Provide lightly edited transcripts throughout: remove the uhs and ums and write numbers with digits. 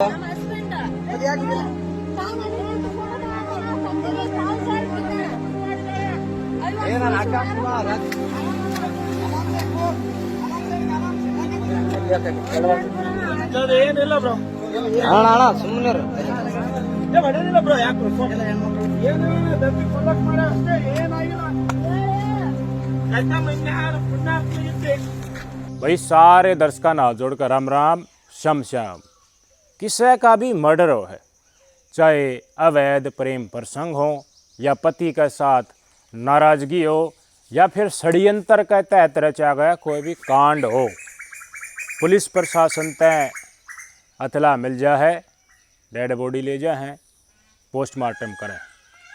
ಏನಿಲ್ಲ ಬ್ರೋ ಅಣ್ಣ ಸುಮ್ಮನೆ ಬಡದಿಲ್ಲ ಬ್ರೋ ಯಾಕೆ ಏನಿಲ್ಲ ದಬ್ಬಿ ಕೊಲ್ಲಕ್ ಮಾಡ ಅಷ್ಟೇ ಏನಾಗಿಲ್ಲ भाई सारे दर्शकों ना जोड़कर राम राम शम श्याम। किसी का भी मर्डर हो है, चाहे अवैध प्रेम प्रसंग हो या पति के साथ नाराजगी हो या फिर षड्यंत्र के तहत रचा गया कोई भी कांड हो, पुलिस प्रशासन तय अतला मिल जा है, डेड बॉडी ले जा है, पोस्टमार्टम करें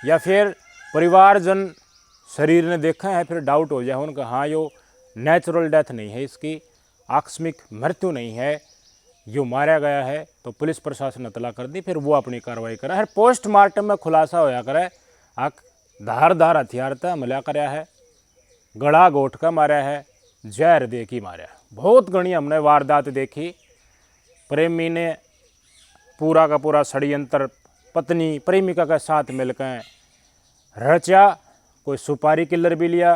या फिर परिवारजन शरीर ने देखा है फिर डाउट हो जाए उनका हाँ यो नेचुरल डेथ नहीं है, इसकी आकस्मिक मृत्यु नहीं है, यो मारा गया है, तो पुलिस प्रशासन अतला कर दी, फिर वो अपनी कार्रवाई करे। हर पोस्टमार्टम में खुलासा होया करे आक धारदार हथियार था मिला कराया है, गला गोट का मारा है, जहर दे की मारा है। बहुत घनी हमने वारदात देखी, प्रेमी ने पूरा का पूरा षड्यंत्र पत्नी प्रेमिका के साथ मिलकर रचा, कोई सुपारी किलर भी लिया,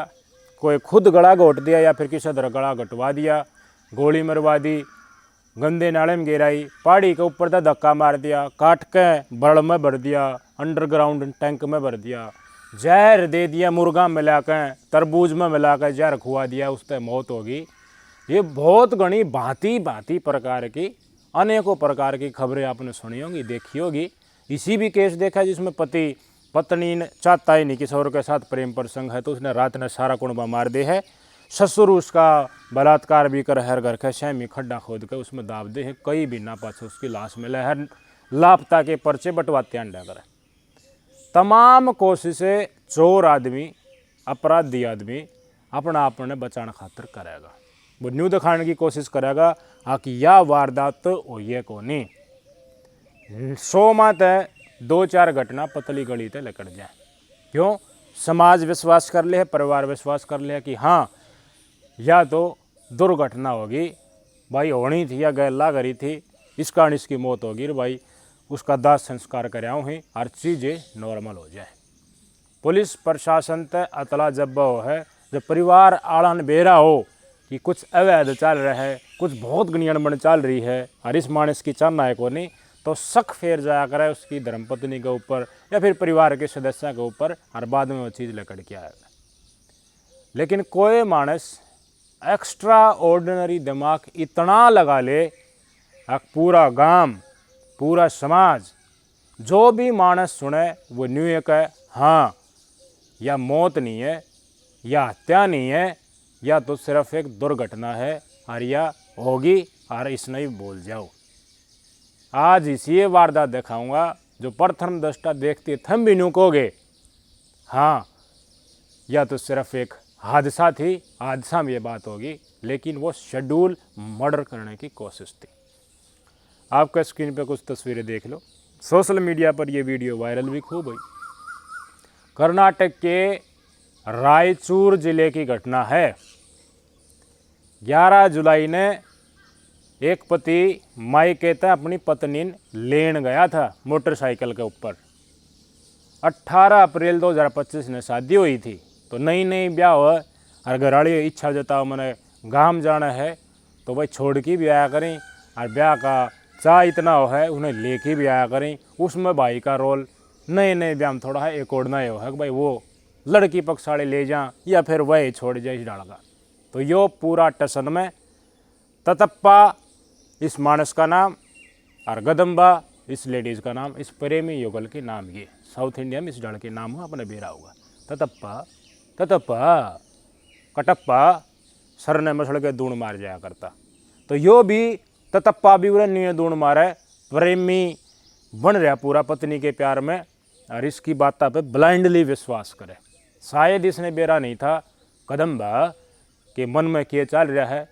कोई खुद गला घोट दिया या फिर किसी तरह गला घटवा दिया, गोली मरवा दी, गंदे नाले में गिराई, पहाड़ी के ऊपर तक धक्का मार दिया, काट के बड़ में भर दिया, अंडरग्राउंड टैंक में भर दिया, जहर दे दिया, मुर्गा मिला के तरबूज में मिला कर जहर खुआ दिया, उससे मौत होगी। ये बहुत घनी भांति भांति प्रकार की अनेकों प्रकार की खबरें आपने सुनी होगी, देखी होगी। इसी भी केस देखा जिसमें पति पत्नी ने चाहता ही नहीं किशोर के साथ प्रेम प्रसंग है तो उसने रात में सारा कुंबा मार दे है, ससुर उसका बलात्कार भी कर हर घर के सहमी खड्डा खोद के उसमें दाब दे है, कई भी ना पास उसकी लाश मिले, हर लापता के पर्चे बंटवाते अंडा करे। तमाम कोशिशें चोर आदमी अपराधी आदमी अपना आपने बचाने खातिर करेगा, वो न्यू दिखाने की कोशिश करेगा कि यह वारदात तो होइए को नहीं। 100 मात 2-4 घटना पतली गली ते लकड़ जाए, क्यों समाज विश्वास कर ले, परिवार विश्वास कर ले कि हाँ या तो दुर्घटना होगी भाई, होनी थी या गैला करी थी, इस कारण इसकी मौत होगी, भाई उसका दाह संस्कार कराऊँ ही, हर चीज़ें नॉर्मल हो जाए। पुलिस प्रशासन ते अतला जब हो है, जब परिवार आड़न बेरा हो कि कुछ अवैध चल रहा है, कुछ बहुत गणियन चल रही है और इस मानस की चाहना है को नहीं, तो शक फेर जाया करे उसकी धर्मपत्नी के ऊपर या फिर परिवार के सदस्य के ऊपर और बाद में वो चीज़ लकड़ के आएगा। लेकिन कोई मानस एक्स्ट्रा ऑर्डिनरी दिमाग इतना लगा ले, पूरा गांव पूरा समाज जो भी मानस सुने वो न्यू एक है हाँ या मौत नहीं है या हत्या नहीं है या तो सिर्फ एक दुर्घटना है और या होगी और इसने ही बोल जाओ। आज इसी वारदात दिखाऊंगा जो प्रथम दृष्टा देखते थम भी नुकोगे हाँ या तो सिर्फ एक हादसा थी, हादसा में ये बात होगी, लेकिन वो शेड्यूल मर्डर करने की कोशिश थी। आपका स्क्रीन पे कुछ तस्वीरें देख लो, सोशल मीडिया पर ये वीडियो वायरल भी खूब हुई। कर्नाटक के रायचूर जिले की घटना है। 11 जुलाई ने एक पति मायके तक अपनी पत्नी लेन गया था मोटरसाइकिल के ऊपर। 18 अप्रैल 2025 ने शादी हुई थी, तो नई नई ब्याह हुआ और घरवाली इच्छा जताओ मैंने गांव जाना है तो भाई छोड़ के भी आया करें और ब्याह का चाह इतना हो है उन्हें लेके भी आया करें। उसमें भाई का रोल नए नए ब्याह में थोड़ा है एक और नए हो है कि भाई वो लड़की पक्ष वाले ले जाएं या फिर वह छोड़ जाए इस डाल का। तो यो पूरा टसन में ततप्पा इस मानस का नाम और गदम्बा इस लेडीज़ का नाम, इस प्रेमी युगल के नाम, ये साउथ इंडिया में इस डल के नाम हो अपने बेरा होगा। ततप्पा ततप्पा कटप्पा सर ने मसड़ के दूण मार जाया करता, तो यो भी ततप्पा भी उन्हें नीय दूण मारे, प्रेमी बन रहा पूरा पत्नी के प्यार में और इसकी बात पे ब्लाइंडली विश्वास करे। शायद इसने बेरा नहीं था कदम्बा के मन में के चल रहा है,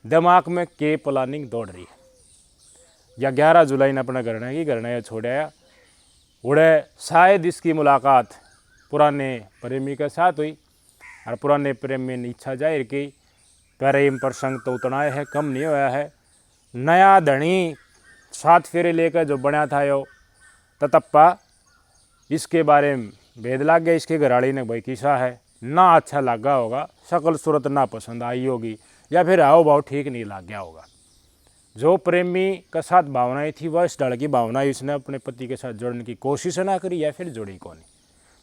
दिमाग में के प्लानिंग दौड़ रही है। या 11 जुलाई ने अपना घरना छोड़ा उड़े, शायद इसकी मुलाकात पुराने प्रेमी के साथ हुई और पुराने प्रेमी ने इच्छा जाहिर की, प्रेम प्रसंग तो उतना है कम नहीं होया है। नया धनी 7 फेरे लेकर जो बना था यो ततप्पा, इसके बारे में भेद लाग गया। इसके घराड़ी ने भाई किसा है ना अच्छा लगा होगा, शक्ल सूरत ना पसंद आई होगी, या फिर हाव भाव ठीक नहीं लग गया होगा। जो प्रेमी के साथ भावनाएं थी वह इस ढंग की भावना इसने अपने पति के साथ जोड़ने की कोशिश ना करी या फिर जोड़ी को नहीं।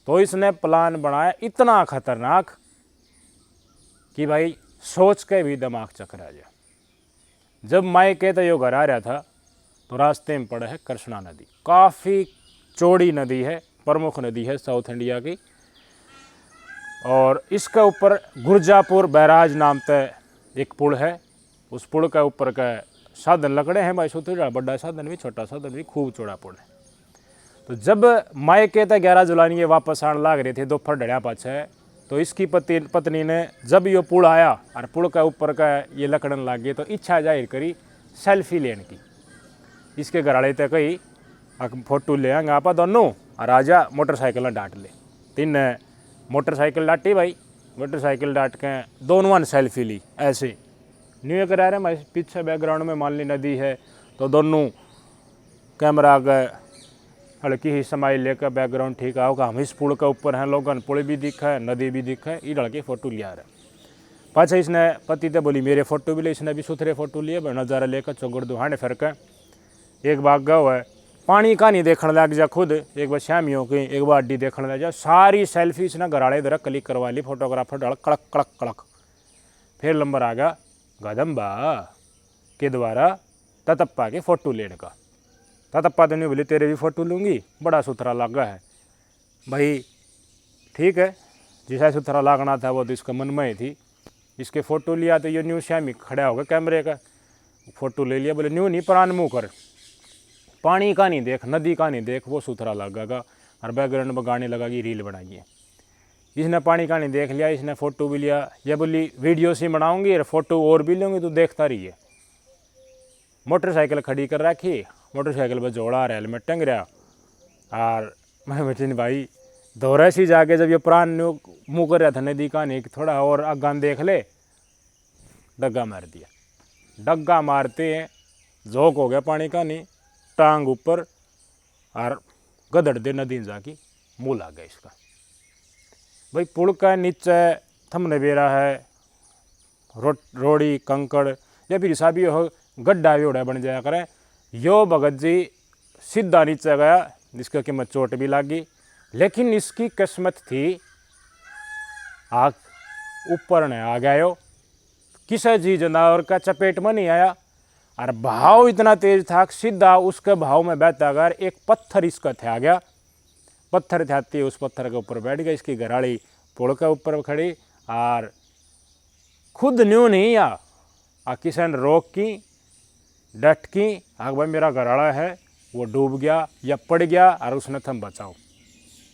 तो इसने प्लान बनाया इतना खतरनाक कि भाई सोच के भी दिमाग चकरा गया। जब मायके तो यो घर आ रहा था तो रास्ते में पड़ा है कृष्णा नदी। काफ़ी चौड़ी नदी है, प्रमुख नदी है साउथ इंडिया की। और इसके ऊपर गुरजापुर बैराज नाम से एक पुल है। उस पुल के ऊपर का साधन लकड़े हैं भाई, सुथरा बड़ा साधन भी छोटा साधन भी, खूब चौड़ा पुल है। तो जब मायके तक 11 जुलाई ये वापस आने लग रहे थे दोपहर ढड़िया पाछे, तो इसकी पत्नी ने जब ये पुल आया और पुल के ऊपर का ये लकड़न लग गए तो इच्छा जाहिर करी सेल्फी लेने की। इसके घर वाले तो कही फोटो ले आएंगे आप दोनों, और आजा मोटरसाइकिल डांट ले। 3 मोटरसाइकिल डांटी भाई, मोटरसाइकिल डांट के दोनों ने सेल्फी ली। ऐसे न्यू करा रहे मैं पीछे बैकग्राउंड में मान ली नदी है, तो दोनों कैमरा गए हल्की ही समाई लेकर बैकग्राउंड ठीक आओगा, हम इस पुल के ऊपर हैं, लोगन पुल भी दिखा है नदी भी दिखा है, ये लड़के फ़ोटो लिया रहे। पाछा इसने पति तो बोली मेरे फ़ोटो भी ले, इसने भी सुथरे फ़ोटो लिए नज़ारा लेकर चौगड़ दुहाने फिर के एक बाग गौ है पानी का नहीं देखने लग जा खुद, एक बार शामियों की एक बार अड्डी देखने लग जा, सारी सेल्फी इसने घराड़े द्वारा क्लिक करवा ली। फोटोग्राफर डाल कड़क कड़क कड़क। फिर नंबर आ गया गदम्बा के द्वारा ततप्पा के फ़ोटो लेने का। ततप्पा तो नहीं बोले तेरे भी फ़ोटो लूँगी, बड़ा सुथरा लगा है भाई। ठीक है, जैसा सुथरा लागना था वो तो इसका मन में ही थी। इसके फ़ोटो लिया तो ये न्यू श्यामी खड़ा होगा कैमरे का, फ़ोटो ले लिया। बोले न्यू नहीं प्राण मुँह कर, पानी का नहीं देख, नदी का नहीं देख, वो सुथरा लगेगा। और बैकग्राउंड में गाने लगा कि रील बनाइए। इसने पानी का नहीं देख लिया, इसने फ़ोटो भी लिया। ये बोली वीडियो से बनाऊंगी और फ़ोटो और भी लूँगी, तो देखता रहिए। मोटरसाइकिल खड़ी कर रखी, मोटरसाइकिल पर जोड़ा और हेलमेट टंग रहा। और मैं बचिन भाई दौरा सी जाके जब ये प्राण मुँह कर रहा था नदी का नहीं, थोड़ा और अगान देख ले, डग्गा मार दिया। डग्गा मारते हैं झोंक हो गया पानी का नहीं, टांग ऊपर और गदड़ दे नदी जाके मुँह लग गया इसका। भाई पुल का नीचे थमने बेरा है रोड़ी कंकड़ या फिर हिसाबी हो गड्ढा भी उड़ा बन जाया करें। यो भगत जी सीधा नीचे गया, जिसका कीमत चोट भी लगी, लेकिन इसकी किस्मत थी आग ऊपर ने आ गया। यो किसी जी जानवर का चपेट में नहीं आया, और भाव इतना तेज था कि सीधा उसके भाव में बहता अगर एक पत्थर इसका थे आ गया। पत्थर थे उस पत्थर के ऊपर बैठ गया। इसकी घराड़ी पुल के ऊपर खड़ी और खुद न्यू नहीं आ किसी ने रोक की डट की, आग भाई मेरा घराड़ा है वो डूब गया या पड़ गया, और उसने थम बचाओ।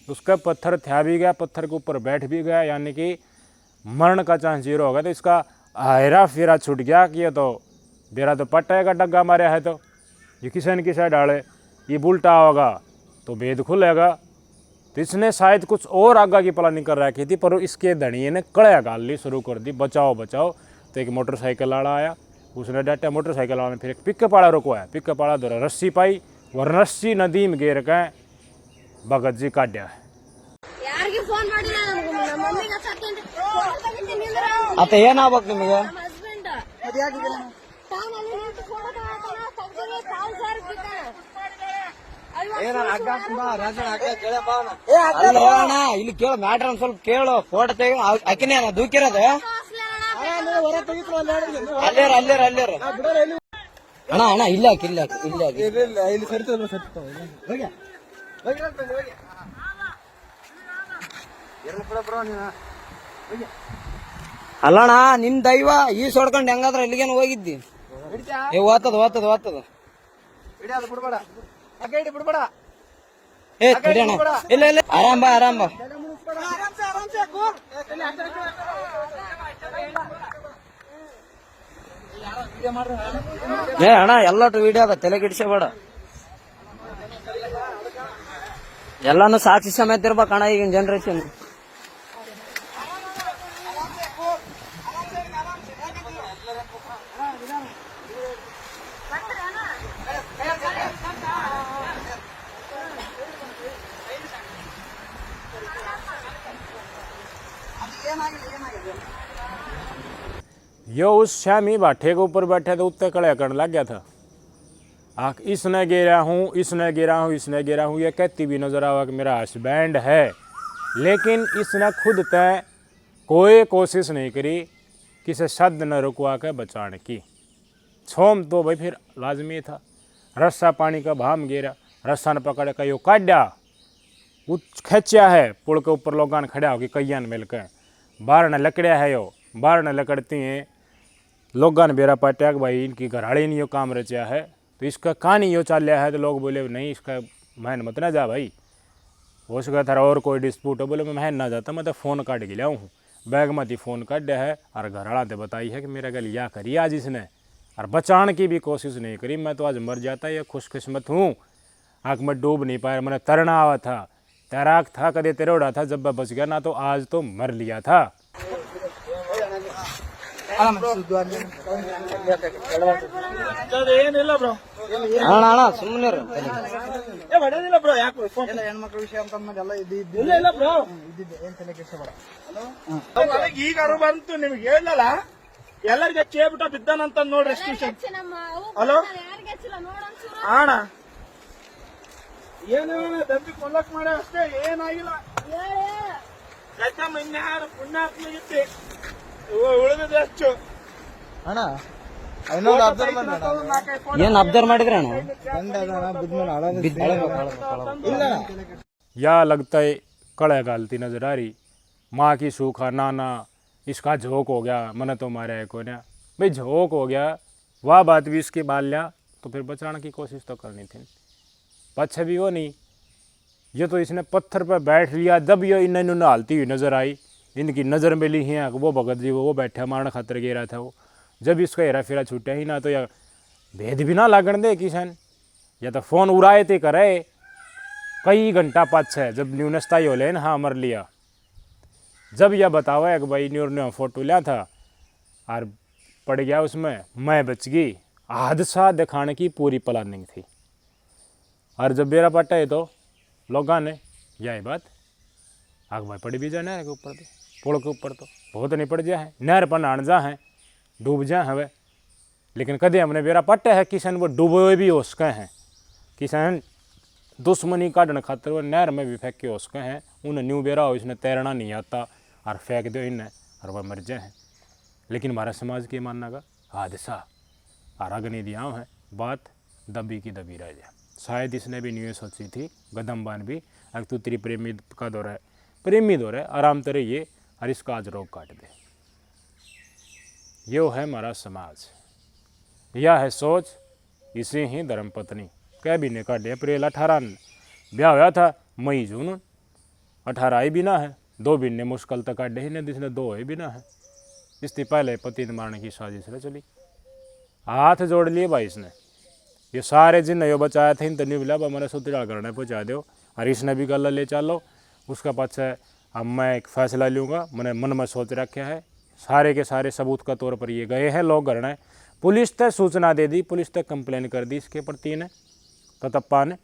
उसका पत्थर था भी गया, पत्थर के ऊपर बैठ भी गया, यानी कि मरण का चांस 0 हो गया। तो इसका हेरा फेरा छूट गया कि ये तो बेरा तो पटाएगा, डग्गा मारा है तो ये किसी न किसी डाले, ये उल्टा होगा तो भेद खुलेगा। तो इसने शायद कुछ और आगे की प्लानिंग कर रखी थी, पर इसके धनिये ने कड़िया गाली शुरू कर दी, बचाओ बचाओ। तो एक मोटरसाइकिल वाला आया, उसने डाटा, मोटरसाइकिल वाला ने फिर एक पिकअप वाला रुकवाया। पिकअप वाला द्वारा रस्सी पाई और रस्सी नदी में गिर के भगत जी काटा है। आता ಏನಾಗಬೇಕು ನಿಮಗೆ? ಇಲ್ಲಿ ಕೇಳು ಮ್ಯಾಟ್ರ್ ಒಂದ್ ಸ್ವಲ್ಪ ಕೇಳು. ಫೋಟೋ ತೆಗಿ ಅಕ್ಕಿನೇ ದೂಕಿರೋದು ಅಲ್ಲೇರ ಅಣ್ಣ ಅಣ್ಣ ಇಲ್ಲ ಇಲ್ಲ ಅಲ್ಲಣ್ಣ ನಿನ್ ದೈವ ಈ ಸೊಡ್ಕೊಂಡು ಹೆಂಗಾದ್ರ ಎಲ್ಲಿಗೇನು ಹೋಗಿದ್ದಿ? ಓದ್ತದ ಏ ತಡಿಯಣ್ಣ, ಇಲ್ಲ ಇಲ್ಲ ಆರಾಮ್ ಬಾ ಏ ಅಣ್ಣ ಎಲ್ಲಟು ವಿಡಿಯೋ ಅದ, ತಲೆ ಗಿಡಿಸಬೇಡ. ಎಲ್ಲಾನು ಸಾಕ್ಷಿ ಸಮೇತ ಇರ್ಬೇಕಣ್ಣ ಈಗಿನ ಜನರೇಷನ್. यो उस श्यामी भाठे के ऊपर बैठे तो उत्ते कड़े करने लग गया था। आख इसने गिरा हूँ, इसने गिरा हूँ, इसने गिरा हूँ, ये कहती भी नजर आवा कि मेरा हस्बैंड है, लेकिन इसने खुद तय कोई कोशिश नहीं करी किसी शब्द न रुकवा के बचाने की। छोम तो भाई फिर लाजमी था। रस्सा पानी का भाम गिरा, रस्सा ने पकड़ के यो काटा, खींचा है पुल के ऊपर लोग खड़ा हो कि कईयान मिलकर बाहर न लकड़िया है, यो बाहर न लकड़ती हैं लोग बेरा पाटा कि भाई इनकी घराड़ी नहीं यो काम रचा है, तो इसका कहानी यो चल रहा है। तो लोग बोले नहीं इसका महन मत ना जा भाई, हो सका था और कोई डिस्प्यूट हो। बोले मैं महन ना जाता, मैं तो फ़ोन काट के लिया हूँ, बैग में ही फ़ोन काट दिया है और घराड़ा तो बताई है कि मेरा गल या करी आज इसने, और बचाने की भी कोशिश नहीं करी। मैं तो आज मर जाता, ये खुशकिस्मत हूँ आँख में डूब नहीं पाया, मैंने तरना आवा था, तैराक था, कदे तिरोड़ा था, जब मैं बच गया ना तो आज तो मर लिया था। ಏನಿಲ್ಲ ಬ್ರೋ, ಅಣ್ಣ ಅಣ್ಣ ಸುಮ್ಮನೆ ಹೊಡೆದಿಲ್ಲ ಬ್ರೋ, ಯಾಕೆ ಹೆಣ್ಮಕ್ಳ ವಿಷಯ ಅಂತಂದ್ಮೇಲೆ ಇಲ್ಲ ಇಲ್ಲ ಬ್ರೋ, ಇದ್ದಿದ್ದೆ ಏನ್ ತಲೆ ಕೆಡಿಸ್ಕೋಬೇಡ. ನನಗೆ ಈಗ ಅರು ಬಂತು, ನಿಮ್ಗೆ ಹೇಳಲ್ಲ ಎಲ್ಲರಿಗೆ ಚೇಬಿಟ ಬಿದ್ದಾನಂತ ನೋಡ್ರಿ ಸ್ಟೇಷನ್. ಹಲೋ ಅಣ್ಣ, ಏನು ದಬ್ಬಿ ಕೊಲ್ಲಕ್ ಮಾಡ ಅಷ್ಟೇ, ಏನಾಗಿಲ್ಲ. ಗದ್ದಮ್ಮ ಇನ್ಯಾರು ಪುಣ್ಯಾತ್ಮ ಇತ್ತು, ಉಳಿದಿದೆ ಹೆಚ್ಚು. ಅಣ್ಣ ಇನ್ನೊಂದು ಅಬ್ಸರ್ವ್ ಮಾಡಿ ಏನ್ ಅಬ್ಸರ್ವ್ ಮಾಡಿದ್ರೆ ಅಣ್ಣ? या लगता है कड़े गालती नजर आ रही, माँ की सूखा नाना इसका झोंक हो गया, मन तो मारे है कोई ना भाई झोंक हो गया, वह बात भी इसके बाल लिया तो फिर बचाने की कोशिश तो करनी थी। पच्छे भी वो नहीं, ये तो इसने पत्थर पर बैठ लिया। जब ये इन नहालती हुई नजर आई, इनकी नज़र में ली है वो भगत जी वो बैठा मारने खातर गिरा था वो। जब इसका हेरा फेरा छूटा ही ना तो या भेद भी ना लागण दे किसान, या तो फ़ोन उड़ाए थे करे कई घंटा पाछे जब न्यूनस्ताई हो ले ना, हाँ मर लिया। जब यह बतावा है कि भाई न्यूर ने फोटो लिया था और पड़ गया उसमें, मैं बच गई, हादसा दिखाने की पूरी प्लानिंग थी। और जब बेरा पट्टा है तो लोगों ने यही बात आग भाई पड़ भी जाए नहर के ऊपर, तो पुल के ऊपर तो बहुत नहीं पड़ जा है, नहर पर नान जा है, डूब जाए हवे। लेकिन कदे हमने बेरा पट्टे है किसान वो डूबे भी हो सके हैं, किसान दुश्मनी काटने खातर वो नहर में भी फेंक के हो सके हैं। उन्हें न्यू बेरा हो, इसने तैरना नहीं आता और फेंक दो इन्हें और वह मर जाए हैं। लेकिन हमारा समाज के मानना का हादसा और अग्नि दिया है, बात दबी की दबी रह जाए। शायद इसने भी न्यू सोची थी गदम्बान भी, अगर तू तेरी प्रेमी का दौर है, प्रेमी दौर है, आराम तेरे ये और इसका आज रोग काट दे। यो है हमारा समाज, यह है सोच। इसे ही धर्मपत्नी कह भी ने काटे। अप्रैल 18 ब्याह हुआ था, मई जून 18 आई भी ना है, 2 दिन ने मुश्किल तक काटे ही नहीं, जिसने 2 ही भी ना है। इससे पहले पति ने मारने की साजिश रह चली, हाथ जोड़ लिए भाई इसने। ये सारे जिन यो बचाया थे इन तो नहीं मिला, मैंने सुतराल करने पहुँचा दो और इसने भी गला ले चलो। उसका पाछे अब मैं एक फैसला लूँगा, मैंने मन में सोच रखा है। सारे के सारे सबूत का तौर पर ये गए हैं लोग घर ने, पुलिस तक सूचना दे दी, पुलिस तक कंप्लेन कर दी इसके प्रति ने कटप्पा ने।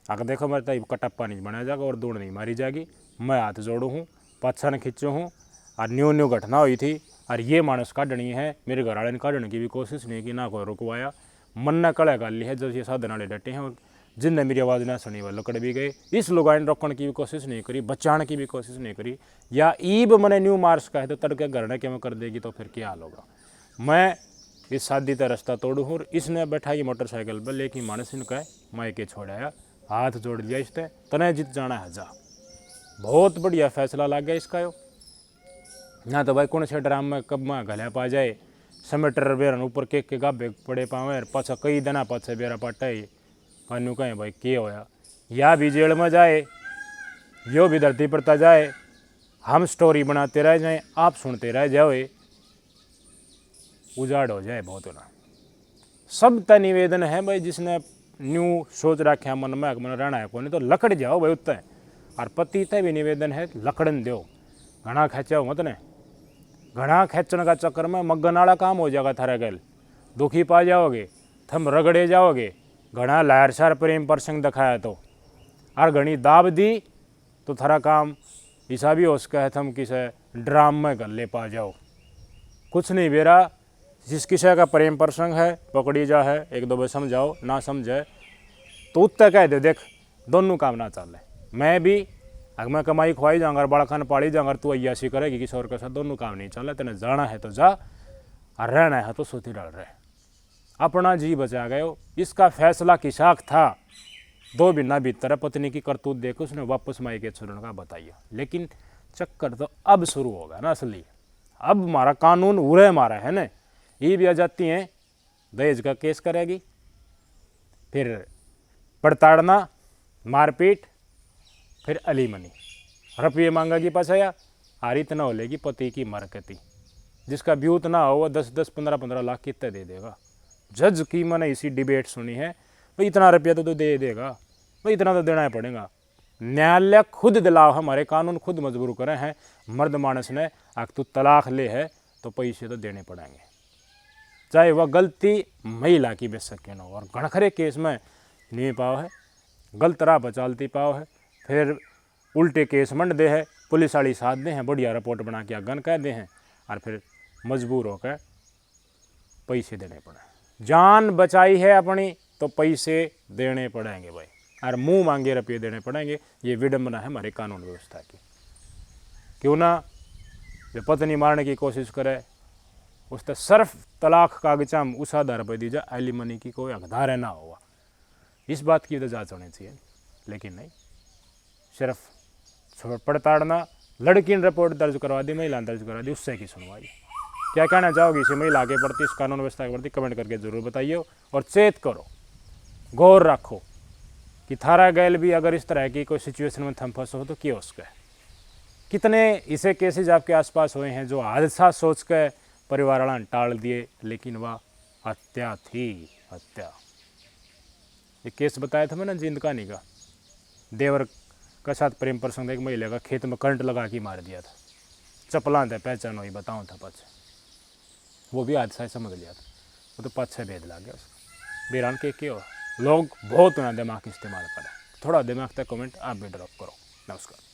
आकर देखो मेरे तो कटप्पा नहीं बनाया जाएगा और दौड़ नहीं मारी जाएगी। मैं हाथ जोड़ू हूँ, पाछा ने खींचू हूँ और न्यू घटना हुई थी और ये मानस काटनी है। मेरे घर वाले ने काटने की भी कोशिश नहीं की, ना कोई रुकवाया। मन ने कड़ा गाल ली है जब ये साधन वाले डटे हैं, और जिनने मेरी आवाज़ ना सुनी वह लकड़ भी गए। इस लुगाई ने रोकने की भी कोशिश नहीं करी, बचाने की भी कोशिश नहीं करी। या ईब मैंने न्यू मार्स का है तो तड़के घर ने क्यों कर देगी, तो फिर क्या हाल होगा। मैं इस शादी का रास्ता तोड़ू हूँ। इसने बैठाई मोटरसाइकिल पर, लेकिन मानस इनका मायके छोड़ाया, हाथ जोड़ लिया इसने, तने जीत जाना है जा। बहुत बढ़िया फैसला लग गया इसका यो। ना तो भाई कौन से ड्राम में कब में गल्या पा जाए, समेटर बेरन ऊपर के गाभे पड़े पावे, पाछा कई दिना पाछे बेरा पाटाई कानू कहें भाई के होया। या भी जेल में जाए, यो भी धरती पड़ता जाए, हम स्टोरी बनाते रह जाएं, आप सुनते रह जाओ, उजाड़ हो जाए बहुत ना। सब का निवेदन है भाई, जिसने न्यू सोच रखा मन में मन रहना है को नहीं तो लकड़ जाओ भाई उत्ते। और पति ते भी निवेदन है लकड़न दो, घना खेचाओ मत ने। घना खेचने का चक्कर में मगन वाला काम हो जाएगा थारा गल, दुखी पा जाओगे, थम रगड़े जाओगे। घना लायरसार प्रेम प्रसंग दिखाया तो और घनी दाब दी तो थारा काम ऐसा भी हो सका है थम किसे ड्राम में गले पा जाओ। कुछ नहीं बेरा, जिस किसी का प्रेम प्रसंग है पकड़ी जा है, एक दो बार समझाओ, ना समझे तो उत्तर कह दे देख दोनों काम ना चल रहे। मैं भी अगर मैं कमाई खुआई जाऊंगा, बड़ा खान पाड़ी जाऊंगा, तू अयासी करेगी किशोर के साथ, दोनों काम नहीं चल रहे। तेने जाना है तो जा और रहना है तो सोती डल रहे। अपना जी बचा गए हो। इसका फैसला किसाक था 2 महीना भीतर पत्नी की करतूत देख उसने वापस माई के छोड़ने का बताइए। लेकिन चक्कर तो अब शुरू होगा ना असली। अब हमारा कानून उरे मारा है ना, ये भी आ जाती हैं दहेज का केस करेगी, फिर पड़ताड़ना, मारपीट, फिर अलीमनी, रुपये मांगेगी पछाया, हार इतना हो लेगी पति की मरकती। जिसका ब्यूत ना हो वह 10-10, 15-15 लाख कितने दे देगा। जज की मैंने इसी डिबेट सुनी है, भाई इतना रुपया तो दे देगा, भाई इतना तो देना ही पड़ेगा। न्यायालय खुद दिलाओ, हमारे कानून खुद मजबूर करे हैं। मर्द मानस ने अगर तू तलाक ले है तो पैसे तो देने पड़ेंगे, चाहे वह गलती महिला की बेशक क्यों न हो। और घणखरे केस में नहीं पाओ है, गलत राह पर चलती पाओ है, फिर उल्टे केस मंड दे है, पुलिस वाली साथ दे हैं, बढ़िया रिपोर्ट बना के गन कह दे हैं, और फिर मजबूर होकर पैसे देने पड़े। जान बचाई है अपनी तो पैसे देने पड़ेंगे भाई, और मुंह मांगे रुपये देने पड़ेंगे। ये विडंबना है हमारे कानून व्यवस्था की। क्यों ना जो पत्नी मारने की कोशिश करे उसका सिर्फ तलाक कागजाम उस आधार पर दी जाए, एलिमनी की कोई हकदार ना हुआ। इस बात की तो जांच होनी चाहिए, लेकिन नहीं, सिर्फ पड़ताड़ना, लड़की ने रिपोर्ट दर्ज करवा दी, महिला ने दर्ज करवा दी, उससे की सुनवाई। क्या कहना चाहोगी इसे महिला के प्रति, इस कानून व्यवस्था के प्रति? कमेंट करके जरूर बताइए और चेत करो, गौर रखो कि थारा गैल भी अगर इस तरह की कोई सिचुएशन में थम फंसो हो तो क्या उसका। कितने ऐसे केसेज आपके आसपास हुए हैं जो हादसा सोच के परिवार वाला टाल दिए, लेकिन वह हत्या थी, हत्या। ये केस बताया था मैंने जींद कहानी का, देवर का साथ प्रेम प्रसंग, एक महिला का खेत में करंट लगा के मार दिया था, चपला थे, पहचान हुई, बताऊँ था पछ, वो भी हादसा समझ लिया था, वो तो 5-6 भेद लग गया उसका। बेरान के क्यों लोग बहुत ना दिमाग इस्तेमाल करें, थोड़ा दिमाग तक कमेंट आप भी ड्रॉप करो। नमस्कार।